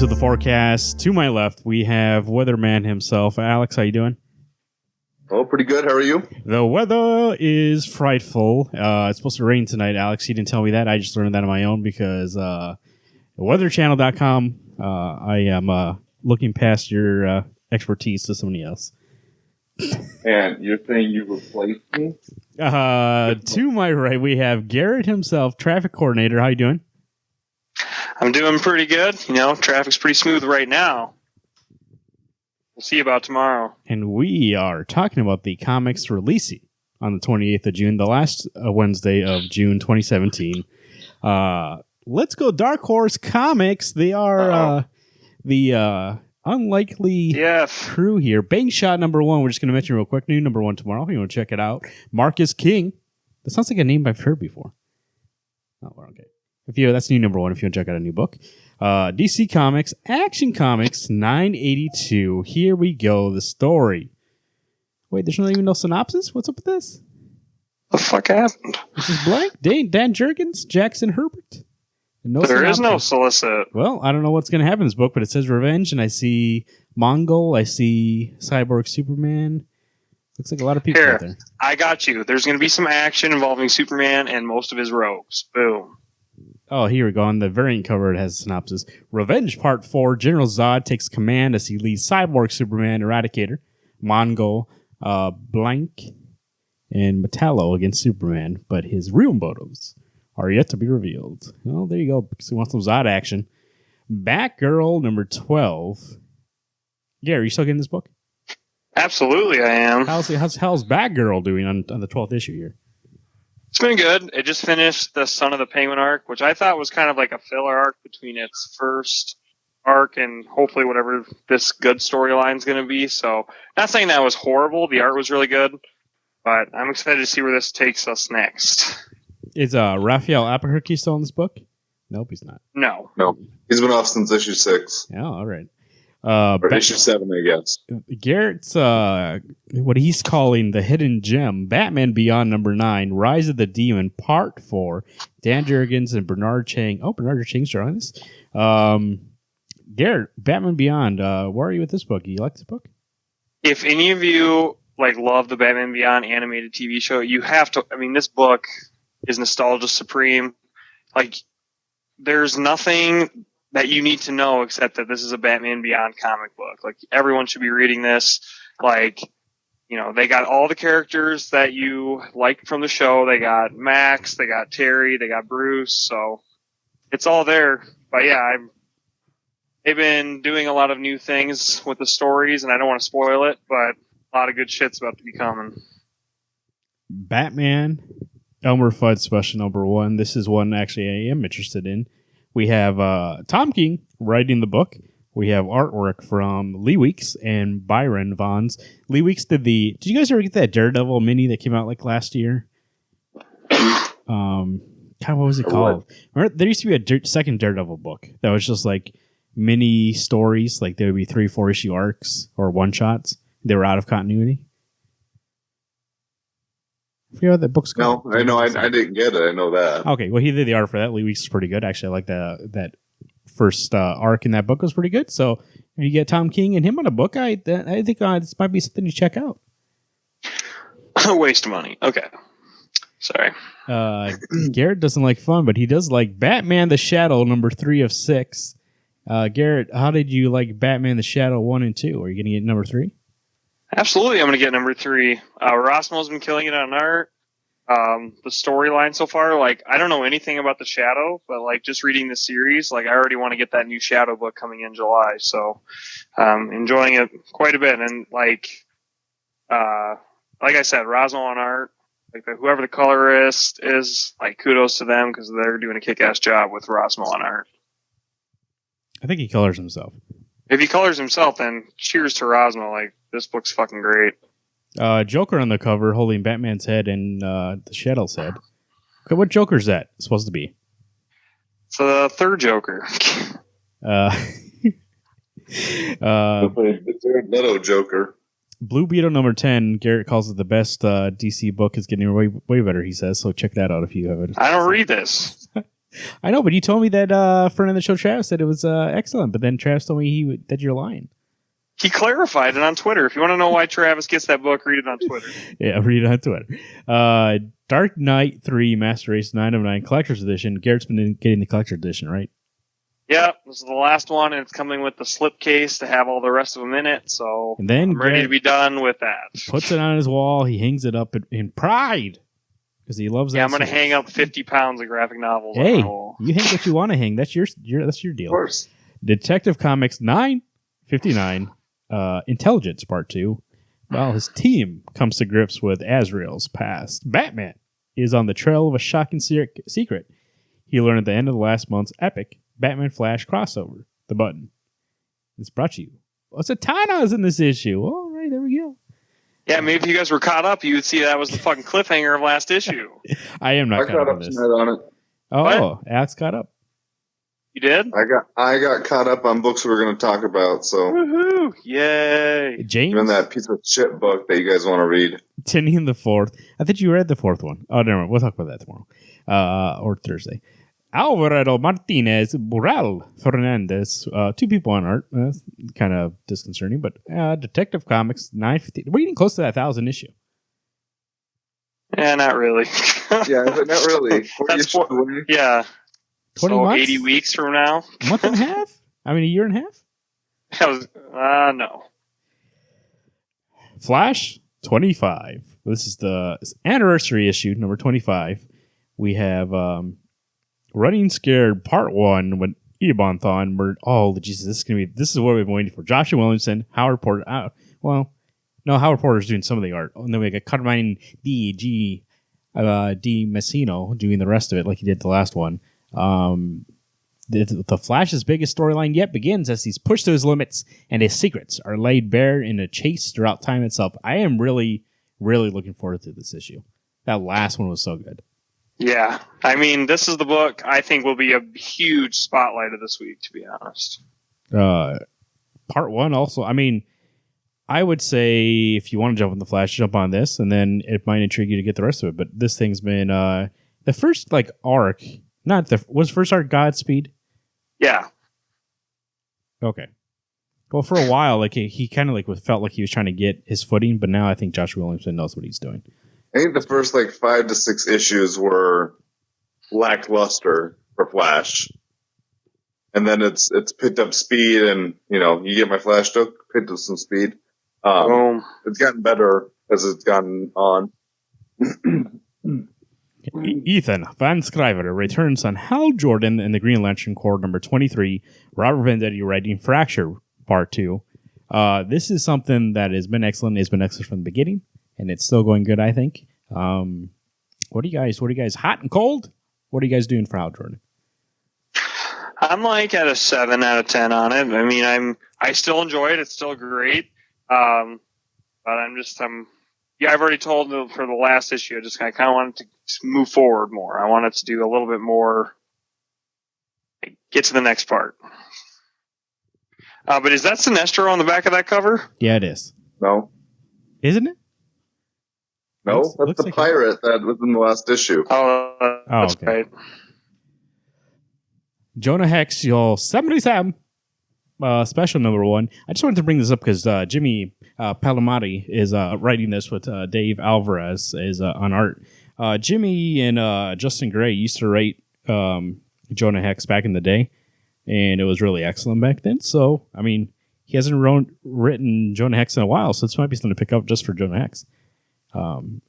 to the forecast. To my left, we have Weatherman himself. Alex, how you doing? Oh, pretty good. How are you? The weather is frightful. It's supposed to rain tonight, Alex. You didn't tell me that. I just learned that on my own because weatherchannel.com, I am looking past your expertise to somebody else. And you're saying you replaced me? To my right, we have Garrett himself, traffic coordinator. How you doing? I'm doing pretty good. You know, traffic's pretty smooth right now. We'll see about tomorrow. And we are talking about the comics releasing on the 28th of June, the last Wednesday of June 2017. Let's go Dark Horse Comics. They are the unlikely crew here. Bang Shot number 1. We're just going to mention real quick. New number 1 tomorrow. If you want to check it out. Marcus King. That sounds like a name I've heard before. Oh, we're okay. That's new number 1 if you want to check out a new book. DC Comics, Action Comics, 982. Here we go. The story. Wait, there's not even no synopsis? What's up with this? The fuck happened? This is blank. Dan Jurgens, Jackson Herbert. No there synopsis. Is no solicit. Well, I don't know what's going to happen in this book, but it says revenge, and I see Mongol. I see Cyborg Superman. Looks like a lot of people out there. I got you. There's going to be some action involving Superman and most of his rogues. Boom. Oh, here we go. On the variant cover, it has a synopsis. Revenge Part 4. General Zod takes command as he leads Cyborg Superman, Eradicator, Mongol, Blank, and Metallo against Superman, but his real motives are yet to be revealed. Well, there you go. Because he wants some Zod action. Batgirl number 12. Gary, you still getting this book? Absolutely, I am. How's Batgirl doing on the 12th issue here? It's been good. It just finished the Son of the Penguin arc, which I thought was kind of like a filler arc between its first arc and hopefully whatever this good storyline is going to be. So, not saying that was horrible. The art was really good, but I'm excited to see where this takes us next. Is Raphael Albuquerque still in this book? Nope, he's not. No. He's been off since issue 6. Yeah, all right. Or issue 7, I guess. Garrett's what he's calling the hidden gem, Batman Beyond number 9, Rise of the Demon, Part 4. Dan Jurgens and Bernard Chang. Oh, Bernard Chang's drawing this. Garrett, Batman Beyond. Where are you with this book? Do you like this book? If any of you love the Batman Beyond animated TV show, you have to. I mean, this book is nostalgia supreme. There's nothing that you need to know except that this is a Batman Beyond comic book. Everyone should be reading this. They got all the characters that you liked from the show. They got Max, they got Terry, they got Bruce. So it's all there. But yeah, they've been doing a lot of new things with the stories, and I don't want to spoil it, but a lot of good shit's about to be coming. Batman, Elmer Fudd special number 1. This is one actually I am interested in. We have Tom King writing the book. We have artwork from Lee Weeks and Byron Vons. Lee Weeks did you guys ever get that Daredevil mini that came out last year? What was it called? Remember, there used to be a second Daredevil book that was just mini stories. There would be 3-4 issue arcs or one shots. They were out of continuity. I forget what that book's called. No, I know. I didn't get it. I know that. Okay, well, he did the art for that. Lee Weeks is pretty good. Actually, I like that first arc in that book was pretty good. So if you get Tom King and him on a book, I think this might be something to check out. A waste of money. Okay. Sorry. Garrett doesn't like fun, but he does like Batman the Shadow number 3 of 6. Garrett, how did you like Batman the Shadow 1 and 2? Are you going to get number 3? Absolutely, I'm going to get number 3. Rossmo's been killing it on art. The storyline so far, I don't know anything about the Shadow, but just reading the series, I already want to get that new Shadow book coming in July. So, enjoying it quite a bit. And like I said, Rossmo on art, whoever the colorist is, kudos to them because they're doing a kick-ass job with Rossmo on art. I think he colors himself. If he colors himself, then cheers to Rossmo. This book's fucking great. Joker on the cover holding Batman's head and the Shadow's head. Okay, what Joker's that supposed to be? It's the third Joker. The Leto Joker. Blue Beetle number 10, Garrett calls it the best DC book. It's getting way better, he says. So check that out if you have it. I don't read this. I know, but you told me that friend of the show, Travis, said it was excellent. But then Travis told me that you're lying. He clarified it on Twitter. If you want to know why Travis gets that book, read it on Twitter. Yeah, read it on Twitter. Dark Knight 3 Master Race 9 of 9 Collector's Edition. Garrett's been getting the Collector's Edition, right? Yeah, this is the last one, and it's coming with the slipcase to have all the rest of them in it. So And then I'm ready to be done with that. Puts it on his wall. He hangs it up in pride because he loves that. Yeah, I'm going to series. hang up 50 pounds of graphic novels on Hey, my wall. you hang what you want to hang. That's your deal. Of course. Detective Comics 959, Intelligence Part 2. While his team comes to grips with Azrael's past, Batman is on the trail of a shocking secret he learned at the end of the last month's epic Batman Flash crossover. The Button. It's brought to you. Well, Satana's in this issue. All right, there we go. Yeah, maybe if you guys were caught up, you would see that was the fucking cliffhanger of last issue. I am not I caught caught up on up this. tonight on it. Oh, What? Alex caught up. You did? I got caught up on books we were going to talk about. So Woohoo! Yay! James? even that piece of shit book that you guys want to read. Tinian the Fourth. I think you read the fourth one. Oh, never mind. We'll talk about that tomorrow. Or Thursday. Alvarado Martinez Burrell Fernandez. Two people on art. That's kind of disconcerting, but Detective Comics 950. We're getting close to that 1,000 issue. Yeah, not really. Yeah, but not really. That's yeah. 20 so months? 80 weeks from now. A month and a half? I mean, a year and a half? That was, no. Flash 25. This is the anniversary issue, number 25. We have Running Scared Part 1 with Ebonthon. Jesus, this is what we've been waiting for. Joshua Williamson, Howard Porter. Howard Porter's doing some of the art. And then we got Carmine D. Messino doing the rest of it like he did the last one. The Flash's biggest storyline yet begins as he's pushed to his limits and his secrets are laid bare in a chase throughout time itself. I am really, really looking forward to this issue. That last one was so good. Yeah. I mean, this is the book I think will be a huge spotlight of this week, to be honest. Part 1 also, I mean, I would say if you want to jump on the Flash, jump on this, and then it might intrigue you to get the rest of it. But this thing's been the first arc. Was first arc Godspeed? Yeah. Okay. Well, for a while, he kind of felt like he was trying to get his footing, but now I think Joshua Williamson knows what he's doing. I think the first 5 to 6 issues were lackluster for Flash, and then it's picked up speed, and you get my Flash joke, picked up some speed. It's gotten better as it's gotten on. Ethan Van Scriver returns on Hal Jordan and the Green Lantern Corps number 23. Robert Venditti writing Fracture Part 2. This is something that has been excellent. It's been excellent from the beginning, and it's still going good, I think. What are you guys, hot and cold? What are you guys doing for Hal Jordan? I'm at a 7 out of 10 on it. I mean, I still enjoy it. It's still great. But I've already told them for the last issue, I kind of wanted to move forward more. I wanted to do a little bit more, get to the next part. But is that Sinestro on the back of that cover? Yeah, it is. No. Isn't it? No, Looks that's the like pirate that was in the last issue. Oh, that's okay. right. Jonah Hex, your 77 special number 1. I just wanted to bring this up because Jimmy Palomati is writing this with Dave Alvarez is on art. Jimmy and Justin Gray used to write Jonah Hex back in the day, and it was really excellent back then. So, I mean, he hasn't written Jonah Hex in a while, so this might be something to pick up just for Jonah Hex.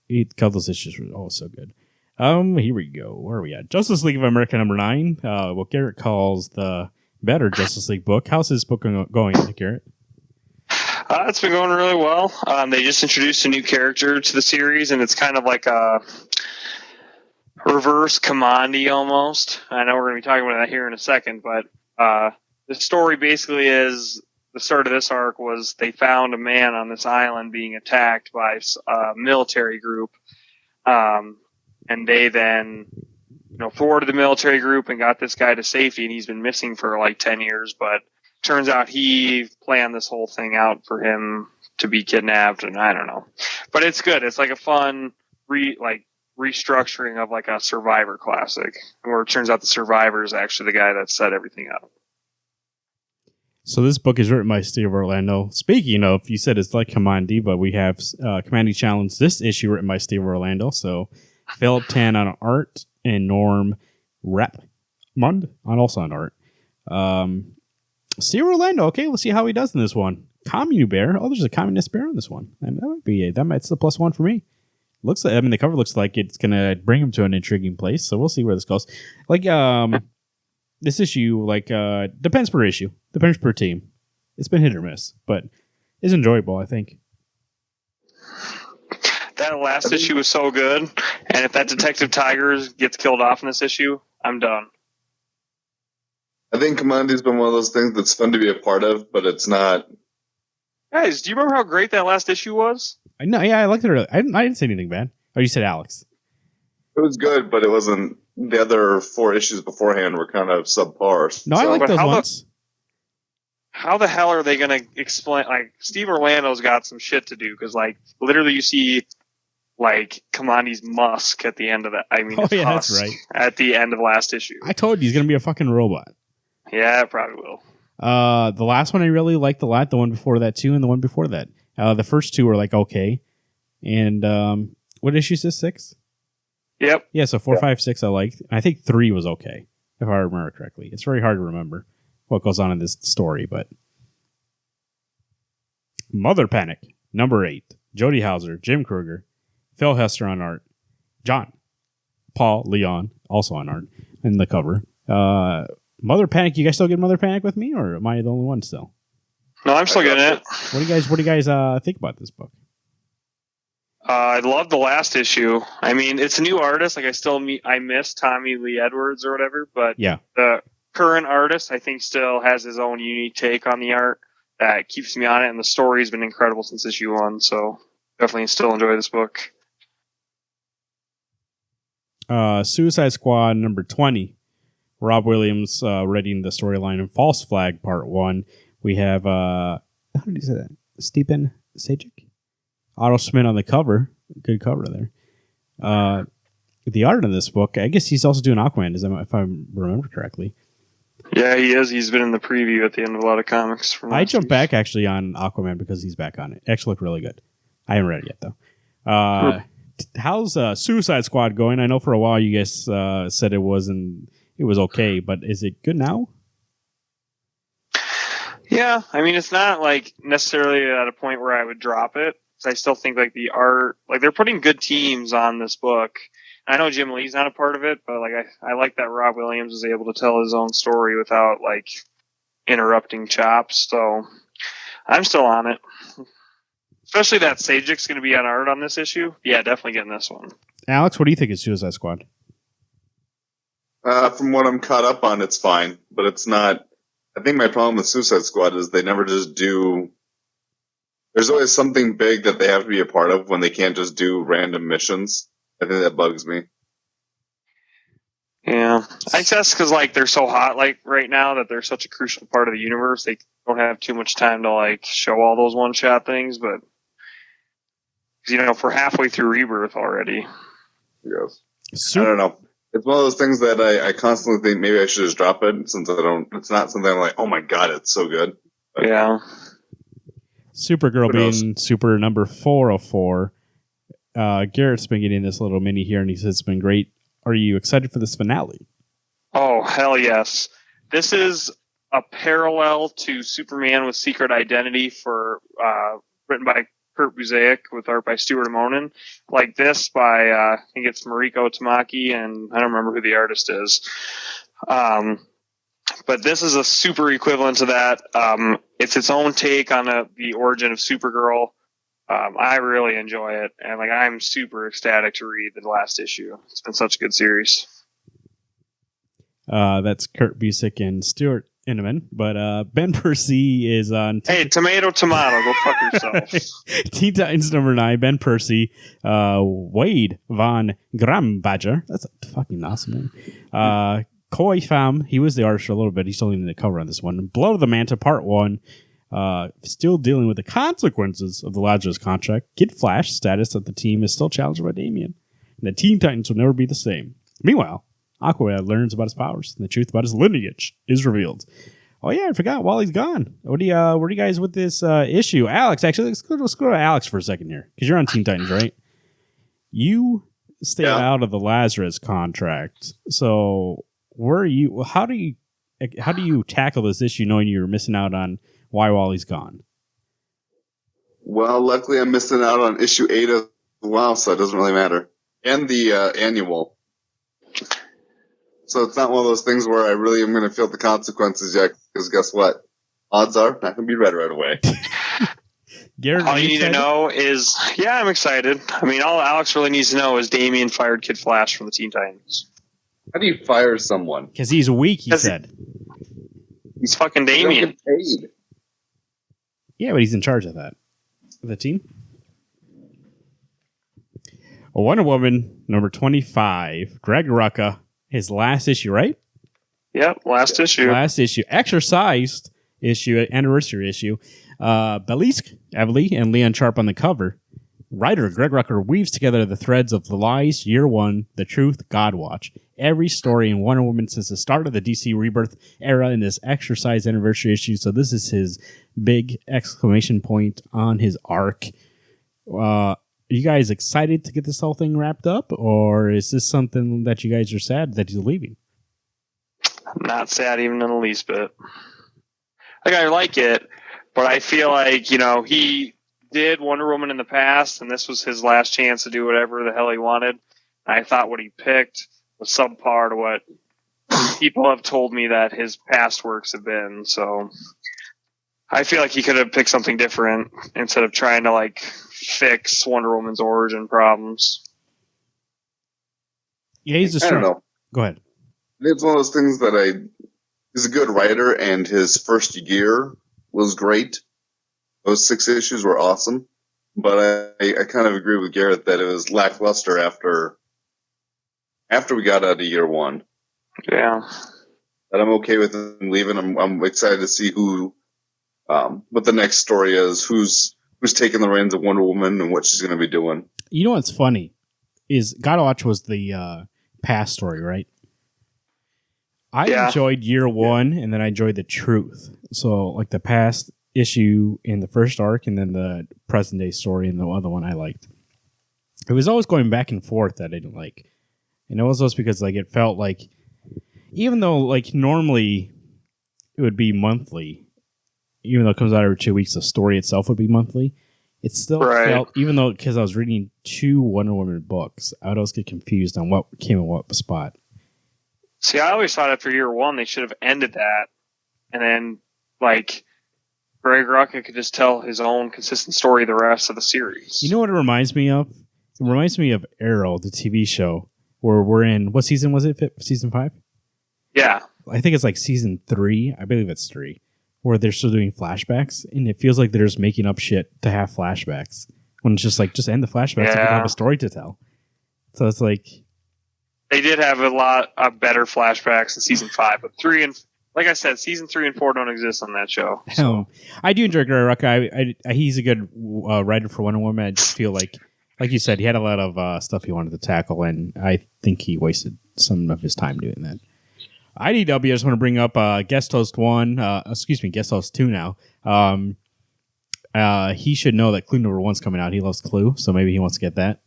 He cut those issues were so good. Here we go. Where are we at? Justice League of America number 9. What Garrett calls the better Justice League book. How's this book going, Garrett? It's been going really well. They just introduced a new character to the series, and it's kind of like a reverse Commandi almost. I know we're going to be talking about that here in a second, but the story basically is the start of this arc was they found a man on this island being attacked by a military group, and they then forwarded the military group and got this guy to safety, and he's been missing for 10 years, but turns out he planned this whole thing out for him to be kidnapped, and I don't know. But it's good. It's a fun restructuring of like a Survivor classic, where it turns out the Survivor is actually the guy that set everything up. So this book is written by Steve Orlando. Speaking of, you said it's like Commandy, but we have Commandy Challenge this issue written by Steve Orlando. So Philip Tan on art and Norm Rapmund on art. Steve Orlando. Okay, let's see how he does in this one. Commune bear. Oh, there's a communist bear on this one. And that's the +1 for me. Looks like, the cover looks like it's gonna bring him to an intriguing place. So we'll see where this goes. Like this issue, depends per issue, depends per team. It's been hit or miss, but it's enjoyable, I think. That last issue was so good, and if that Detective Tigers gets killed off in this issue, I'm done. I think Commandy's been one of those things that's fun to be a part of, but it's not. Guys, do you remember how great that last issue was? I know, yeah, I liked it earlier. I didn't say anything bad. Oh, you said Alex. It was good, but it wasn't. The other 4 issues beforehand were kind of subpar. No, I like those ones. How the hell are they going to explain? Like, Steve Orlando's got some shit to do, because, literally you see, Commandy's musk at the end of that. I mean, that's right. At the end of last issue. I told you he's going to be a fucking robot. Yeah, it probably will. The last one I really liked a lot. The one before that too, and the one before that. The first 2 were okay. And what issue is this? 6? Yep. Yeah, so 4, 5, 6 I liked. I think 3 was okay, if I remember correctly. It's very hard to remember what goes on in this story, but Mother Panic, number 8. Jody Hauser, Jim Kruger, Phil Hester on art, John Paul Leon also on art in the cover. Mother Panic, you guys still get Mother Panic with me, or am I the only one still? No, I'm still getting it. What do you guys think about this book? I love the last issue. I mean, it's a new artist. I miss Tommy Lee Edwards or whatever, but yeah, the current artist, I think, still has his own unique take on the art that keeps me on it, and the story's been incredible since issue 1, so definitely still enjoy this book. Suicide Squad number 20. Rob Williams writing the storyline in False Flag Part 1. We have, how did you say that? Stephen Sajic? Otto Schmidt on the cover. Good cover there. The art in this book, I guess he's also doing Aquaman, if I remember correctly. Yeah, he is. He's been in the preview at the end of a lot of comics. I jumped back actually on Aquaman because he's back on it. Actually looked really good. I haven't read it yet, though. How's Suicide Squad going? I know for a while you guys said it was okay, but is it good now? Yeah, I mean, it's not necessarily at a point where I would drop it. I still think the art, they're putting good teams on this book. I know Jim Lee's not a part of it, but I like that Rob Williams is able to tell his own story without interrupting chops. So I'm still on it. Especially that Sajic's going to be on art on this issue. Yeah, definitely getting this one. Alex, what do you think of Suicide Squad? From what I'm caught up on, it's fine, but it's not. I think my problem with Suicide Squad is they never just do. There's always something big that they have to be a part of when they can't just do random missions. I think that bugs me. Yeah, I guess because they're so hot right now that they're such a crucial part of the universe. They don't have too much time to show all those one shot things, but we're halfway through Rebirth already. Yes. I don't know. It's one of those things that I constantly think maybe I should just drop it since I don't. It's not something I'm like, oh my god, it's so good. But yeah. Supergirl being super number 404. Garrett's been getting this little mini here, and he says it's been great. Are you excited for this finale? Oh, hell yes. This is a parallel to Superman with Secret Identity written by Kurt Busiek with art by Stuart Amonin. This by, I think it's Mariko Tamaki, and I don't remember who the artist is. But this is a super equivalent to that. It's its own take on the origin of Supergirl. I really enjoy it, and I'm super ecstatic to read the last issue. It's been such a good series. That's Kurt Busiek and Stuart Inman, but Ben Percy is on. Hey, tomato, go fuck yourself. Teen Titans number 9. Ben Percy, Wade Von Grambadger. That's a fucking awesome name. Koi Pham, he was the artist for a little bit. He's still in the cover on this one. Blood of the Manta, Part 1. Still dealing with the consequences of the Lazarus contract. Kid Flash, status that the team is still challenged by Damian. and the Teen Titans will never be the same. Meanwhile, Aqualad learns about his powers, and the truth about his lineage is revealed. Oh yeah, I forgot. Wally's gone. Where do you guys with this issue? Alex, actually, let's go to Alex for a second here, because you're on Teen Titans, right? You stayed out of the Lazarus contract, so where are you? How do you tackle this issue, knowing you're missing out on why Wally's gone? Well, luckily I'm missing out on issue 8 as well, so it doesn't really matter, and the annual. So it's not one of those things where I really am going to feel the consequences yet, because guess what? Odds are not going to be read right away. Garrett, all you need to know is, I'm excited. I mean, all Alex really needs to know is Damian fired Kid Flash from the Teen Titans. How do you fire someone? Because he's weak, he said. He's fucking Damian. Paid. Yeah, but he's in charge of that. The team. Wonder Woman, number 25. Greg Rucka. His last issue, right? Yep, last issue. Last issue. Exercised issue, anniversary issue. Belisk Evely and Leon Sharp on the cover. Writer Greg Rucka weaves together the threads of The Lies, Year One, The Truth, Godwatch. Every story in Wonder Woman since the start of the DC Rebirth era in this exercise anniversary issue. So this is his big exclamation point on his arc. Are you guys excited to get this whole thing wrapped up, or is this something that you guys are sad that he's leaving? I'm not sad even in the least bit. Like, I like it, but I feel like, he did Wonder Woman in the past, and this was his last chance to do whatever the hell he wanted. I thought what he picked was subpar to what people have told me that his past works have been, so I feel like he could have picked something different instead of trying to, fix Wonder Woman's origin problems. Yeah, he's just I don't know. Go ahead. It's one of those things that he's a good writer, and his first year was great. Those 6 issues were awesome. But I kind of agree with Garrett that it was lackluster after we got out of year 1. Yeah. But I'm okay with him leaving. I'm excited to see what the next story is, who's taking the reins of Wonder Woman and what she's going to be doing. You know what's funny is Godwatch was the past story, right? I enjoyed year 1, and then I enjoyed the truth. So, the past issue in the first arc, and then the present day story in the other one I liked. It was always going back and forth that I didn't like. And it was also because, it felt like, even though, normally it would be monthly, even though it comes out every 2 weeks, the story itself would be monthly. It still felt, even though, because I was reading 2 Wonder Woman books, I would always get confused on what came in what spot. See, I always thought after year 1 they should have ended that, and then, Greg Rucka could just tell his own consistent story the rest of the series. You know what it reminds me of? It reminds me of Arrow, the TV show, where we're in, what season was it? Season 5? Yeah. I think it's season 3. I believe it's 3. Where they're still doing flashbacks, and it feels like they're just making up shit to have flashbacks. When it's just just end the flashbacks so you have a story to tell. So it's they did have a lot of better flashbacks in season 5, but 3 and like I said, season 3 and 4 don't exist on that show. So. I do enjoy Greg Rucka. He's a good writer for Wonder Woman. I just feel like you said, he had a lot of stuff he wanted to tackle, and I think he wasted some of his time doing that. IDW, I just want to bring up guest host 2 now. He should know that Clue number 1's coming out. He loves Clue, so maybe he wants to get that.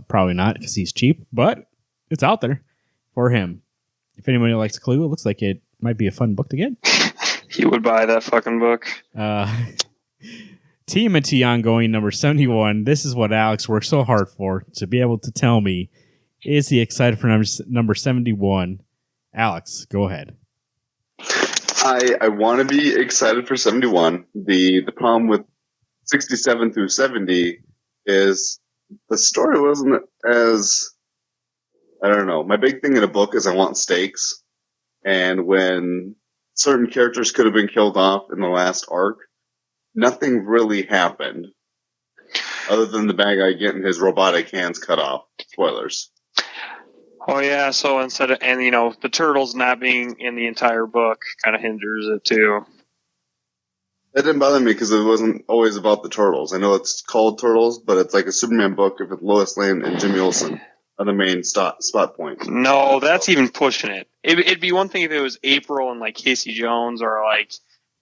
Probably not, because he's cheap, but it's out there for him. If anybody likes Clue, it looks like it might be a fun book to get. He would buy that fucking book. TMNT ongoing number 71. This is what Alex worked so hard for, to be able to tell me, is he excited for number 71? Alex, go ahead. I want to be excited for 71. The problem with 67 through 70 is the story wasn't as, I don't know. My big thing in a book is I want stakes. And when certain characters could have been killed off in the last arc, nothing really happened. Other than the bad guy getting his robotic hands cut off. Spoilers. Oh yeah, so the turtles not being in the entire book kind of hinders it too. That didn't bother me because it wasn't always about the turtles. I know it's called Turtles, but it's like a Superman book with Lois Lane and Jimmy Olsen. the main spot point. No, that's even pushing it. It'd be one thing if it was April and like Casey Jones or like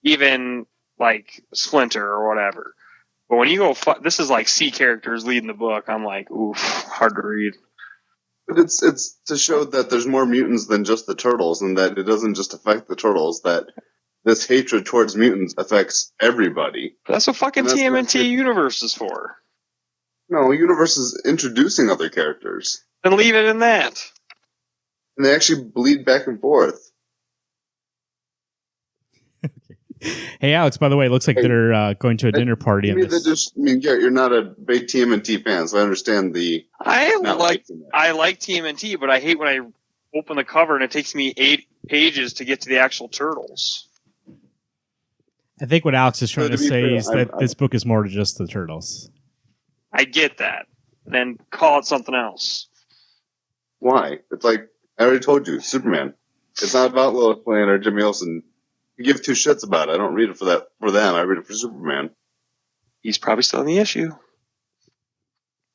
even like Splinter or whatever. But when you go, this is like C characters leading the book. I'm like, oof, hard to read. But it's to show that there's more mutants than just the turtles, and that it doesn't just affect the turtles. That this hatred towards mutants affects everybody. That's what fucking TMNT Universe is for. No, Universe is introducing other characters. Then leave it in that. And they actually bleed back and forth. Hey, Alex, by the way, it looks like they're going to a dinner party. Garrett, you're not a big TMNT fan, so I understand the... I like TMNT, but I hate when I open the cover and it takes me 8 pages to get to the actual turtles. I think what Alex is trying to say is that this book is more than just the turtles. I get that. Then call it something else. Why? It's like, I already told you, Superman. It's not about Lois Lane or Jimmy Olsen. You give 2 shits about it. I don't read it for them. I read it for Superman. He's probably still in the issue.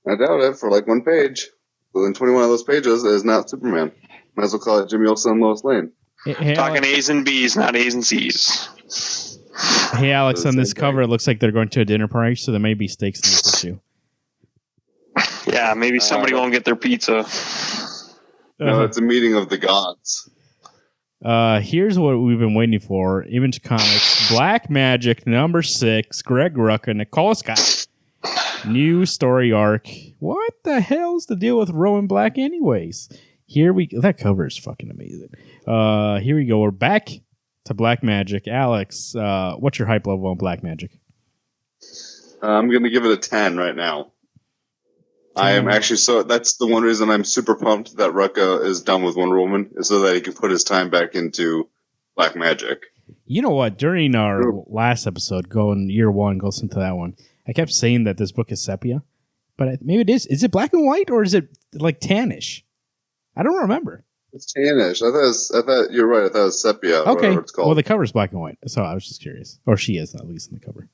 I doubt it. For like 1 page. Within 21 of those pages is not Superman. Might as well call it Jimmy Olsen and Lois Lane. Hey, talking A's and B's, not A's and C's. Hey, Alex, on this cover, it looks like they're going to a dinner party, so there may be steaks in this issue. Yeah, maybe somebody won't get their pizza. No, it's a meeting of the gods. Here's what we've been waiting for. Image Comics, Black Magic, number 6, Greg Rucka, Nicole Scott. New story arc. What the hell's the deal with Rowan Black anyways? That cover is fucking amazing. Here we go. We're back to Black Magic. Alex, what's your hype level on Black Magic? I'm going to give it a 10 right now. 10. I am actually that's the one reason I'm super pumped that Rucka is done with Wonder Woman, is so that he can put his time back into Black Magic. You know what? During our last episode, year 1, goes into that one, I kept saying that this book is sepia, but maybe it is. Is it black and white or is it like tannish? I don't remember. It's tannish. I thought you're right. I thought it was sepia. Okay. Whatever it's called. Well, the cover's black and white, so I was just curious. Or she is, at least in the cover.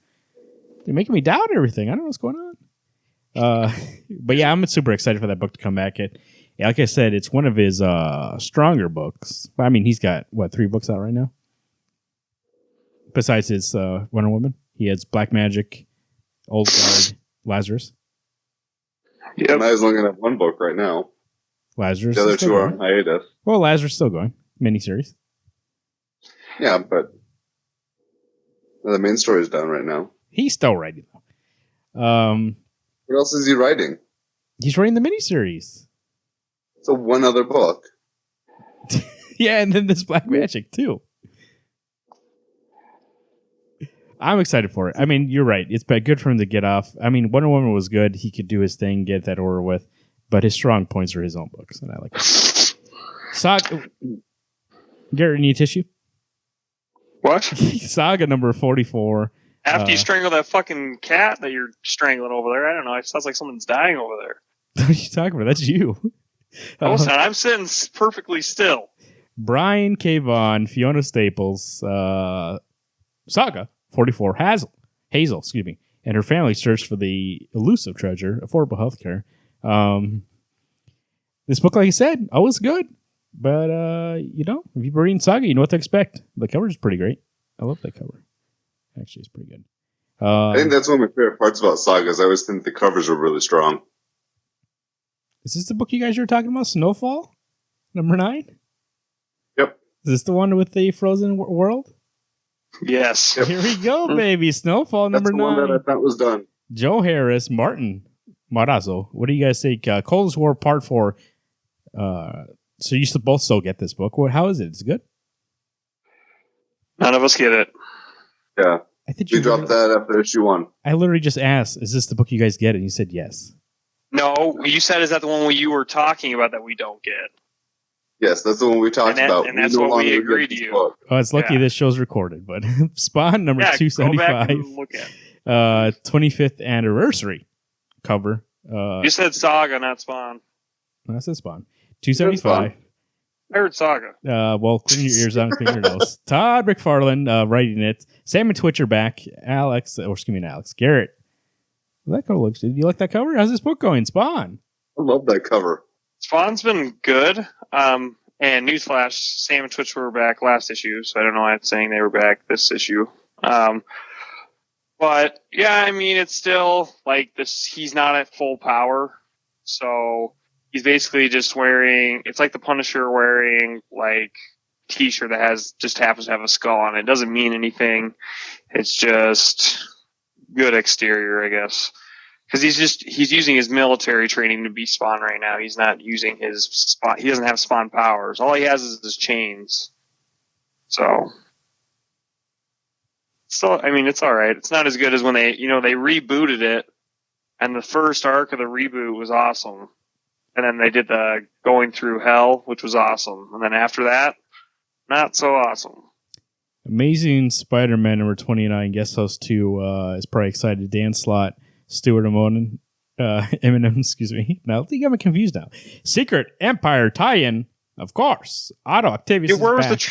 They're making me doubt everything. I don't know what's going on. But yeah, I'm super excited for that book to come back. Like I said, it's one of his stronger books. I mean, he's got 3 books out right now. Besides his Wonder Woman, he has Black Magic, Old Guard, Lazarus. Yeah, I was looking at 1 book right now. Lazarus. The other 2 are on hiatus. Well, Lazarus is still going. Miniseries. Yeah, but the main story is done right now. He's still writing though. What else is he writing? He's writing the miniseries. So 1 other book. Yeah, and then this Black Magic too. I'm excited for it. I mean, you're right. It's been good for him to get off. I mean, Wonder Woman was good. He could do his thing, get that over with. But his strong points are his own books, and I like it. Garrett, need tissue? What? Saga number 44. After you strangle that fucking cat that you're strangling over there, I don't know. It sounds like someone's dying over there. What are you talking about? That's you. I'm sitting perfectly still. Brian K. Vaughan, Fiona Staples, Saga 44, Hazel, and her family search for the elusive treasure, affordable healthcare. This book, like I said, always good. But, if you've been reading Saga, you know what to expect. The cover is pretty great. I love that cover. Actually, it's pretty good. I think that's one of my favorite parts about Sagas. I always think the covers are really strong. Is this the book you guys were talking about? Snowfall? Number 9? Yep. Is this the one with the frozen world? Yes. Yep. Here we go, baby. Snowfall number 9. That's the one that I thought was done. Joe Harris, Martin Marazzo. What do you guys think? Cold War Part 4. So you should both still get this book. How is it? Is it good? None of us get it. Yeah. I think you dropped that after issue 1. I literally just asked, is this the book you guys get? And you said yes. No, you said, is that the one you were talking about that we don't get? Yes, that's the one we talked about. And that's what we agreed to you. Book. Oh, it's lucky this show's recorded, but Spawn number 275. Go back and look at it. 25th anniversary cover. You said Saga, not Spawn. I said Spawn. 275. I heard Saga. Well, clean your ears out and clean your nose. Todd McFarlane writing it. Sam and Twitcher back. Alex. Garrett. That cover looks. Did you like that cover? How's this book going? Spawn. I love that cover. Spawn's been good. And newsflash, Sam and Twitch were back last issue, so I don't know why I'm saying they were back this issue. But yeah, I mean, it's still like this. He's not at full power, so he's basically just wearing. It's like the Punisher wearing like T-shirt that happens to have a skull on it. It doesn't mean anything. It's just good exterior, I guess. Because he's using his military training to be Spawn right now. He's not using his Spawn. He doesn't have Spawn powers. All he has is his chains. So. So, I mean, it's all right. It's not as good as when they rebooted it, and the first arc of the reboot was awesome. And then they did the Going Through Hell, which was awesome. And then after that, not so awesome. Amazing Spider-Man number 29, guest host 2 is probably excited. Dan Slott, Stuart Eminem, excuse me. Now, I think I'm confused now. Secret Empire tie-in, of course. Otto Octavius is back.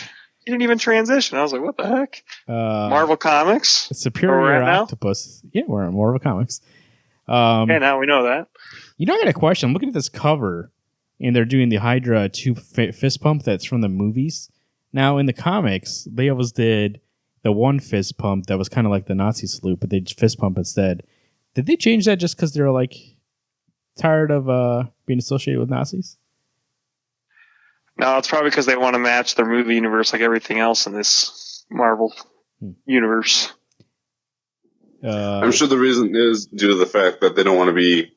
He didn't even transition. I was like, what the heck? Marvel Comics? Superior Octopus. Now? Yeah, we're on Marvel Comics. Okay, now we know that. You know, I got a question. I'm looking at this cover, and they're doing the Hydra 2 fist pump that's from the movies. Now, in the comics, they always did the one fist pump that was kind of like the Nazi salute, but they fist pump instead. Did they change that just because they're, like, tired of being associated with Nazis? No, it's probably because they want to match their movie universe like everything else in this Marvel universe. I'm sure the reason is due to the fact that they don't want to be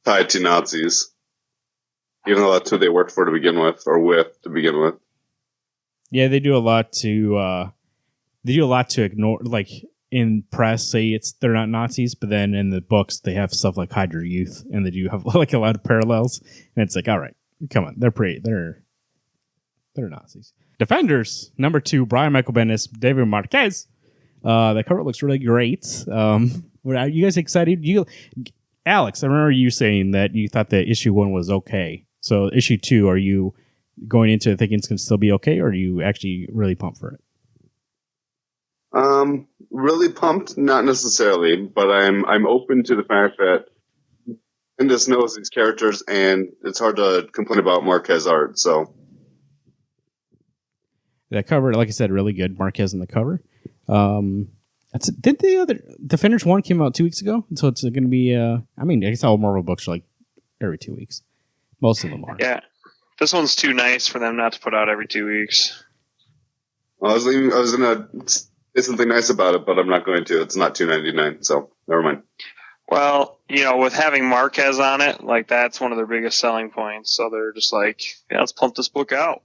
tied to Nazis, even though that's who they worked for to begin with, or with to begin with. Yeah, they do a lot to ignore, like in press, say they're not Nazis, but then in the books they have stuff like Hydra Youth, and they do have like a lot of parallels, and it's like, all right, come on, they're Nazis. Defenders, number 2, Brian Michael Bendis, David Marquez. The cover looks really great. Are you guys excited? Alex, I remember you saying that you thought that issue 1 was okay. So issue 2, are you going into it thinking it's going to still be okay, or are you actually really pumped for it? Really pumped, not necessarily, but I'm open to the fact that Bendis knows these characters, and it's hard to complain about Marquez art, so. That cover, like I said, really good. Marquez in the cover. Did the other Defenders 1 came out 2 weeks ago? So it's going to be, I guess all Marvel books are like every 2 weeks. Most of them are. Yeah. This one's too nice for them not to put out every 2 weeks. Well, I was going to say something nice about it, but I'm not going to. It's not $2.99, so never mind. Well, with having Marquez on it, like that's one of their biggest selling points. So they're just like, yeah, let's pump this book out.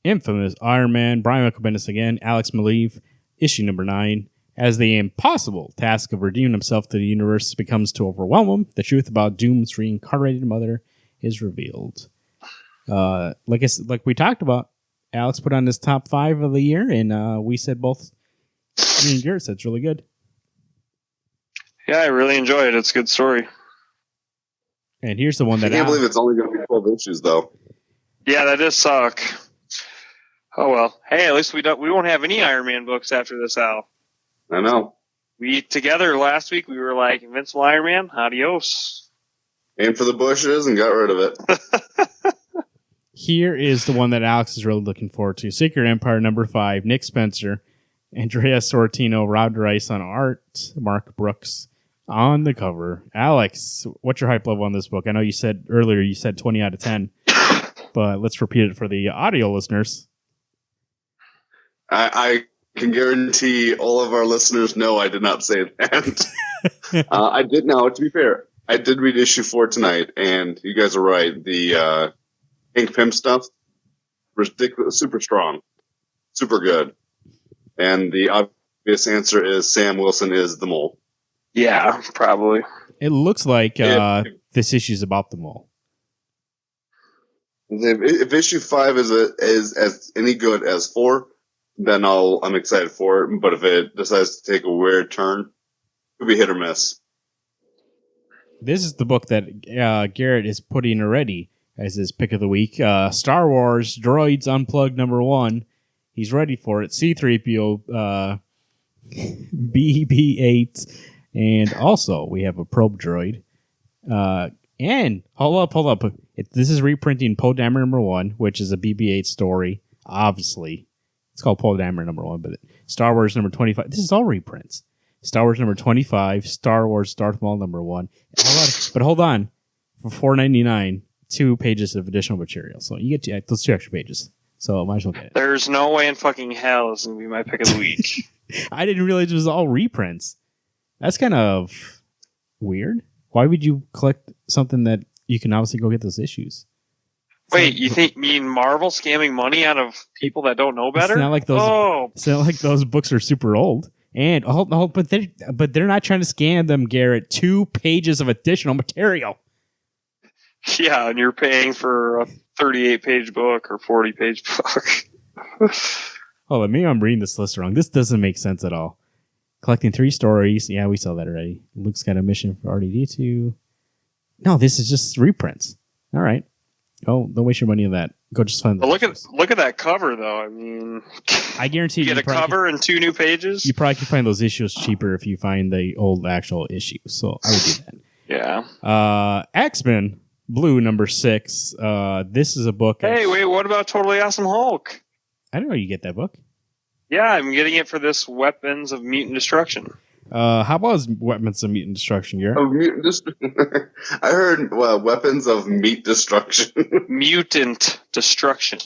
Infamous Iron Man, Brian Michael Bendis again, Alex Maleev, issue number 9. As the impossible task of redeeming himself to the universe becomes to overwhelm him, the truth about Doom's reincarnated mother is revealed. Like we talked about, Alex put on his top 5 of the year, and we said both. Me and Garrett said it's really good. Yeah, I really enjoyed it. It's a good story. And here's the one that I can't believe it's only going to be 12 issues, though. Yeah, that does suck. Oh well. Hey, at least we won't have any Iron Man books after this out. I know. We together last week we were like, Invincible Iron Man, adios. Aim for the bushes and got rid of it. Here is the one that Alex is really looking forward to. Secret Empire number 5, Nick Spencer, Andrea Sortino, Rob DeRice on art, Mark Brooks on the cover. Alex, what's your hype level on this book? I know you said earlier 20 out of 10, but let's repeat it for the audio listeners. I can guarantee all of our listeners know I did not say that. I did now, to be fair, I did read issue 4 tonight, and you guys are right. The Hank Pym stuff, ridiculous, super strong, super good. And the obvious answer is Sam Wilson is the mole. Yeah, probably. It looks like this issue is about the mole. If issue 5 is as any good as 4, then I'm excited for it. But if it decides to take a weird turn, it'll be hit or miss. This is the book that Garrett is putting already as his pick of the week. Star Wars Droids Unplugged number 1. He's ready for it. C-3PO, BB-8, and also we have a probe droid. And hold up. This is reprinting Poe Dameron number 1, which is a BB-8 story. Obviously, it's called Poe Dameron number 1, but Star Wars number 25. This is all reprints. Star Wars number 25, Star Wars Darth Maul number 1. But hold on, for $4.99, 2 pages of additional material. So you get those 2 extra pages. So might as well get it. There's no way in fucking hell this is gonna be my pick of the week. I didn't realize it was all reprints. That's kind of weird. Why would you collect something that you can obviously go get those issues? Wait, you mean Marvel scamming money out of people that don't know better? It's not like those. Oh. It's not like those books are super old. And but they're not trying to scam them, Garrett. 2 pages of additional material. Yeah, and you're paying for a 38-page book or 40-page book. Hold on, maybe I'm reading this list wrong. This doesn't make sense at all. Collecting 3 stories. Yeah, we saw that already. Luke's got a mission for RDD2. No, this is just reprints. All right. Oh, don't waste your money on that. Go just find. Look at that cover, though. I mean, I guarantee you get a cover and 2 new pages. You probably can find those issues cheaper if you find the old actual issues. So I would do that. Yeah. X-Men Blue number 6. This is a book. Hey, wait. What about Totally Awesome Hulk? I didn't know you get that book. Yeah, I'm getting it for this Weapons of Mutant Destruction. How about Weapons of Mutant Destruction, Garrett? I heard Weapons of Meat Destruction. Mutant Destruction.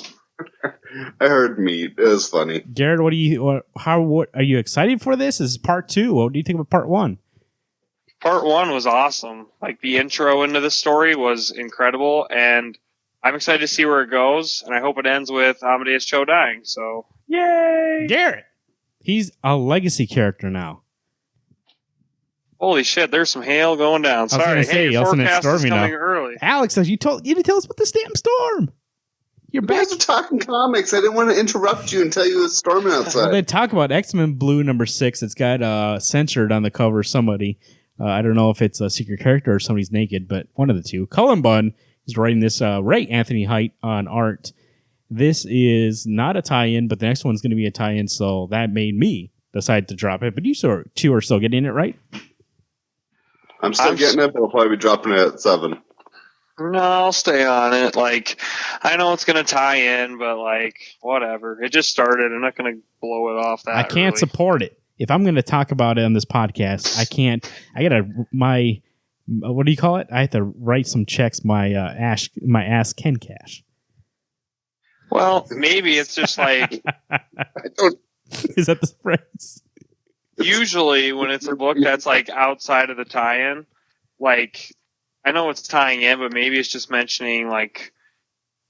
I heard meat. It was funny. Garrett, what are you excited for this? This is part 2. What do you think about part 1? Part 1 was awesome. Like, the intro into the story was incredible, and I'm excited to see where it goes, and I hope it ends with Amadeus Cho dying, so yay! Garrett! He's a legacy character now. Holy shit, there's some hail going down. Sorry, your forecast is coming early. Alex, you didn't tell us about the damn storm. You guys are talking comics. I didn't want to interrupt you and tell you it's storming outside. Well, they talk about X-Men Blue number 6. It's got censored on the cover. Somebody, I don't know if it's a secret character or somebody's naked, but one of the two. Cullen Bunn is writing this. Ray Anthony Height on art. This is not a tie-in, but the next one's going to be a tie-in, so that made me decide to drop it. But you two are still getting it, right? I'm still getting it, but I'll probably be dropping it at 7. No, I'll stay on it. Like, I know it's going to tie in, but, like, whatever. It just started. I'm not going to blow it off that I can't support it. If I'm going to talk about it on this podcast, I can't. I got to, what do you call it? I have to write some checks my ass can cash. Well, maybe it's just like... Is that the phrase? Usually when it's a book that's like outside of the tie-in, like I know it's tying in, but maybe it's just mentioning like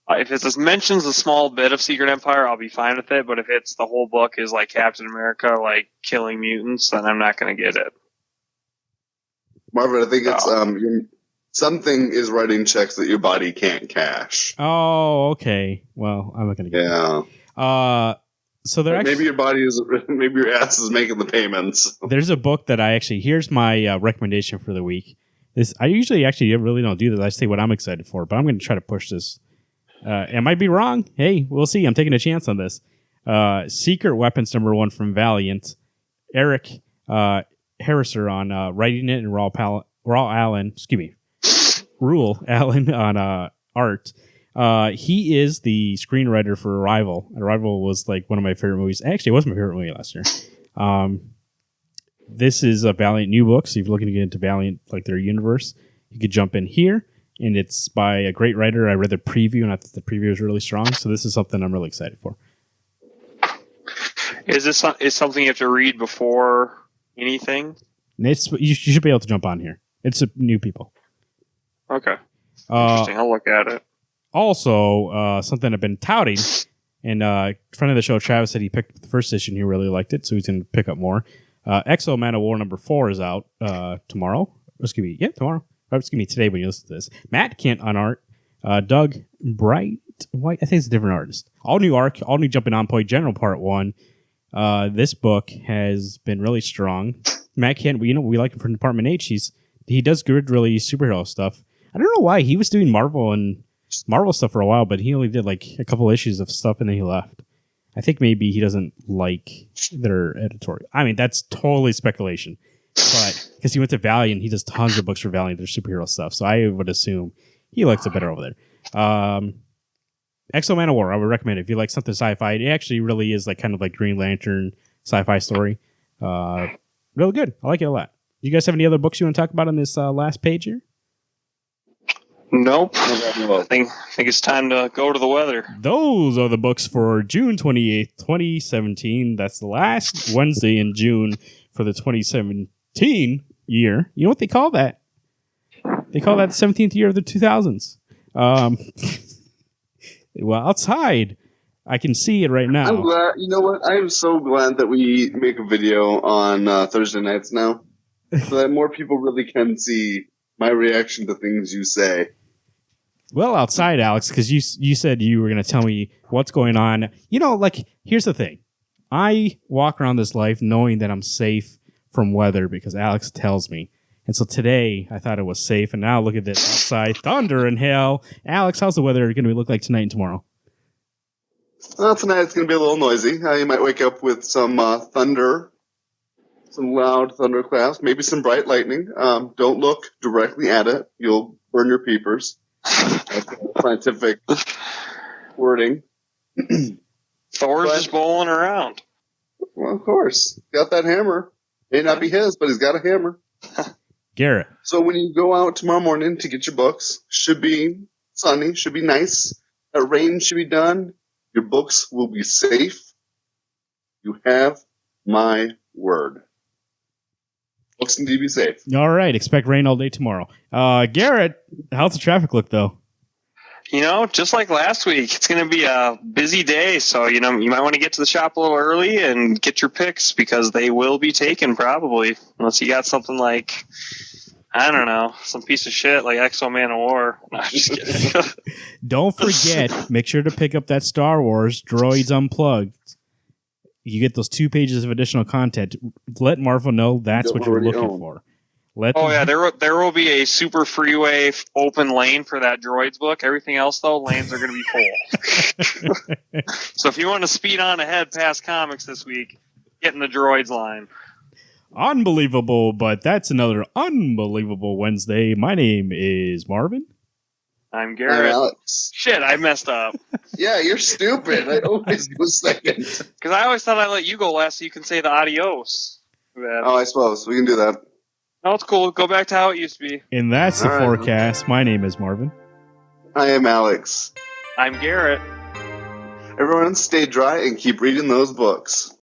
if it mentions a small bit of Secret Empire, I'll be fine with it. But if it's the whole book is like Captain America like killing mutants, then I'm not going to get it. Marvin, I think it's something is writing checks that your body can't cash. Oh, okay. Well, I'm not going to get it. Yeah. So maybe your ass is making the payments. There's a book that here's my recommendation for the week. I usually really don't do this. I say what I'm excited for, but I'm going to try to push this. I might be wrong. Hey, we'll see. I'm taking a chance on this. Secret Weapons number 1 from Valiant. Eric Harriser on writing it, and Rule Allen on art. He is the screenwriter for Arrival. Arrival was like one of my favorite movies. Actually, it was my favorite movie last year. This is a Valiant new book, so if you're looking to get into Valiant, like their universe, you could jump in here, and it's by a great writer. I read the preview, and I thought the preview was really strong, so this is something I'm really excited for. Is this something you have to read before anything? You should be able to jump on here. It's new people. Okay. Interesting. I'll look at it. Also, something I've been touting, and friend of the show, Travis, said he picked up the first issue and he really liked it, so he's going to pick up more. Exo Man of War number 4 is out tomorrow. Tomorrow. Today when you listen to this. Matt Kent on art. Doug Bright White, I think it's a different artist. All new arc, all new Jumping On Point General Part 1. This book has been really strong. Matt Kent, we like him from Department H. He does good, really superhero stuff. I don't know why. He was doing Marvel stuff for a while, but he only did like a couple issues of stuff and then he left. I think maybe he doesn't like their editorial. I mean, that's totally speculation. but because he went to Valiant, he does tons of books for Valiant. Their superhero stuff, so I would assume he likes it better over there. Exo Man of War, I would recommend it if you like something sci-fi. It actually really is like kind of like Green Lantern sci-fi story. Really good. I like it a lot. You guys have any other books you want to talk about on this last page here? Nope. I think it's time to go to the weather. Those are the books for June 28th, 2017. That's the last Wednesday in June for the 2017 year. You know what they call that? They call that the 17th year of the 2000s. Well, outside, I can see it right now. I'm glad. You know what? I am so glad that we make a video on Thursday nights now, so that more people really can see my reaction to things you say. Well, outside, Alex, because you said you were going to tell me what's going on. You know, like, here's the thing. I walk around this life knowing that I'm safe from weather because Alex tells me. And so today, I thought it was safe, and now look at this outside. Thunder and hail. Alex, how's the weather going to look like tonight and tomorrow? Well, tonight it's going to be a little noisy. You might wake up with some thunder, some loud thunderclaps, maybe some bright lightning. Don't look directly at it. You'll burn your peepers. That's scientific wording. Thor's just bowling around. Well, of course. Got that hammer. May not be his, but he's got a hammer. Garrett. So when you go out tomorrow morning to get your books, should be sunny, should be nice. That rain should be done. Your books will be safe. You have my word. Books need to be safe. All right. Expect rain all day tomorrow. Garrett, how's the traffic look, though? You know, just like last week, it's going to be a busy day. So, you know, you might want to get to the shop a little early and get your picks because they will be taken probably. Unless you got something like, I don't know, some piece of shit like Exo Man of War. No, I'm just kidding. Don't forget, make sure to pick up that Star Wars Droids Unplugged. You get those 2 pages of additional content. Let Marvel know that's what you're looking for. There will be a super freeway open lane for that Droids book. Everything else, though, lanes are going to be full. So if you want to speed on ahead past comics this week, get in the Droids line. Unbelievable, but that's another unbelievable Wednesday. My name is Marvin. I'm Garrett. Alex. Shit, I messed up. Yeah, you're stupid. I always go second. Because I always thought I'd let you go last so you can say the adios. Oh, I suppose. We can do that. No, it's cool. Go back to how it used to be. And that's the forecast. My name is Marvin. I am Alex. I'm Garrett. Everyone stay dry and keep reading those books.